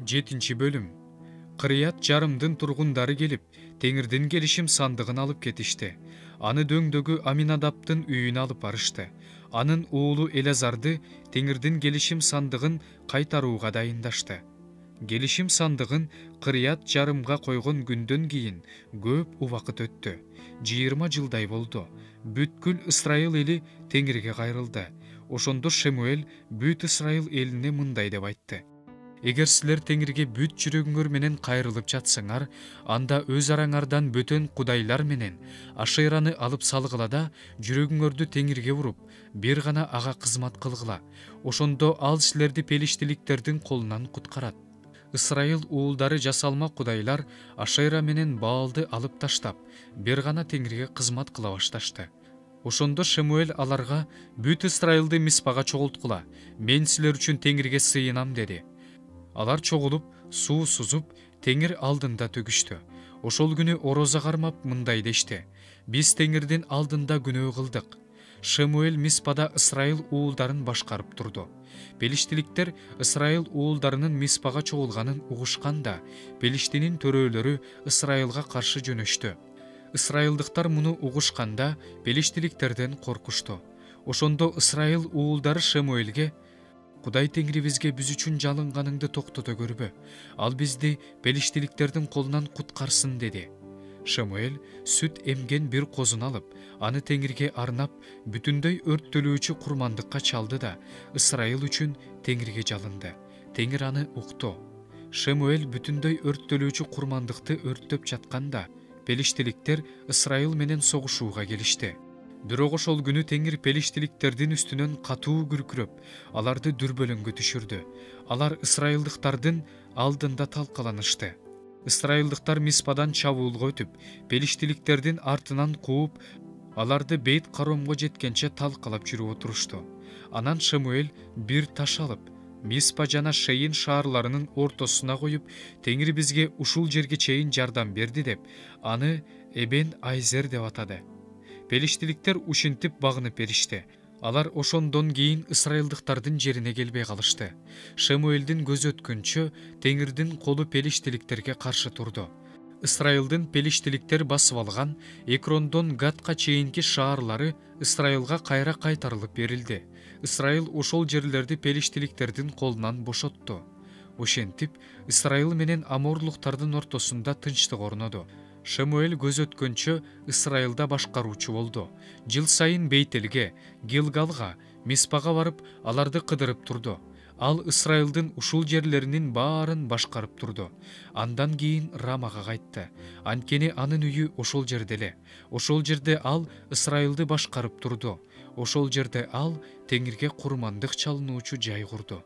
7 bölüm. Кырият жарымдын тургундары келип, теңирдин келишим сандыгын алып кетишти. Аны дөңдөгү Аминадаптын үйүнө алып барышты. Анын уулу Элазарды теңирдин келишим сандыгын кайтарууга дайындашты. Келишим сандыгын Кырият жарымга койгон күндөн кийин көп убакыт өттү. 20 жылдай болду. Бүткүл Ысрайыл эли теңирге кайрылды. Ошондо Шемуэль бүт Ысрайыл элине мындай деп айтты: Эгер силер теңирге бүт жүрөгүңөр менен кайрылып жатсаңар, анда өз араңардан бөтөн кудайлар менен Ашераны алып салгыла да, жүрөгүңөрдү теңирге буруп, бир гана ага кызмат кылгыла. Ошондо ал силерди пелиштиликтердин колунан куткарат. Ысрайыл уулдары жасалма кудайлар Ашера менен Баалды алып таштап, бир гана теңирге кызмат кыла башташты. Ошондо Шемуэль аларга: бүт Ысрайылды Миспага чогулткула, мен силер үчүн теңирге сыйынам деди. Алар чогулуп, суу сузуп, теңир алдында төгүштү. Ошол күнү орозо кармап мындай дешти: биз теңирдин алдында күнөө кылдык. Шемуэль Миспада Ысрайыл уулдарын башкарып турду. Пелиштиликтер Ысрайыл уулдарынын Миспага чогулганын угушканда, Пелиштинин төрөлөрү Ысрайылга каршы жөнөштү. Ысрайылдыктар муну угушканда, пелиштиликтерден коркушту. Ошондо Ысрайыл уулдары Шемуэльге: Кудай теңирибизге биз үчүн жалынганыңды токтото көрбө. Ал бизди пелиштиликтердин колунан куткарсын деди. Шемуэль сүт эмген бир козун алып, аны теңирге арнап, бүтүндөй өрттөлүүчү курмандыкка чалды да, Ысрайыл үчүн теңирге жалынды. Теңир аны укту. Шемуэль бүтүндөй өрттөлүүчү курмандыкты өрттөп жатканда, пелиштиликтер Ысрайыл менен согушууга келишти. Бирок ошол күнү теңир пелиштиликтердин үстүнөн катуу күркүрөп, аларды дүрбөлөңгө түшүрдү. Алар ысрайылдыктардын алдында талкаланышты. Ысрайылдыктар Миспадан чабуулга өтүп, пелиштиликтердин артынан кууп, аларды Бейт Каромго жеткенче талкалап жүрүп отурушту. Анан Шемуэль бир таш алып, Миспа жана Шейин шаарларынын ортосуна коюп, теңир бизге ушул жерге чейин жардам берди деп, аны Эбен Айзер деп атады. Пелиштиликтер ушинтип багынып беришти. Алар ошондон кийин ысрайылдыктардын жерине келбей калышты. Шемуэлдин көзү өткөнчө теңирдин колу пелиштиликтерге каршы турду. Ысрайылдын пелиштиликтер басып алган Экрондон Гатка чейинки шаарлары Ысрайылга кайра кайтарылып берилди. Ысрайыл ошол жерлерди пелиштиликтердин колунан бошотту. Ошентип, Ысрайыл менен аморлуктардын ортосунда тынчтык орноду. Шемуэль көз өткөнчө Ысрайылда башкаруучу болду. Жыл сайын Бейтелге, Гилгалга, Миспага барып, аларды кыдырып турду. Ал Ысрайылдын ушул жерлеринин баарын башкарып турду. Андан кийин Рамага кайтты. Анткени анын үйү ошол жерде эле. Ошол жерде ал Ысрайылды башкарып турду. Ошол жерде ал теңирге курмандык чалынуучу жай курду.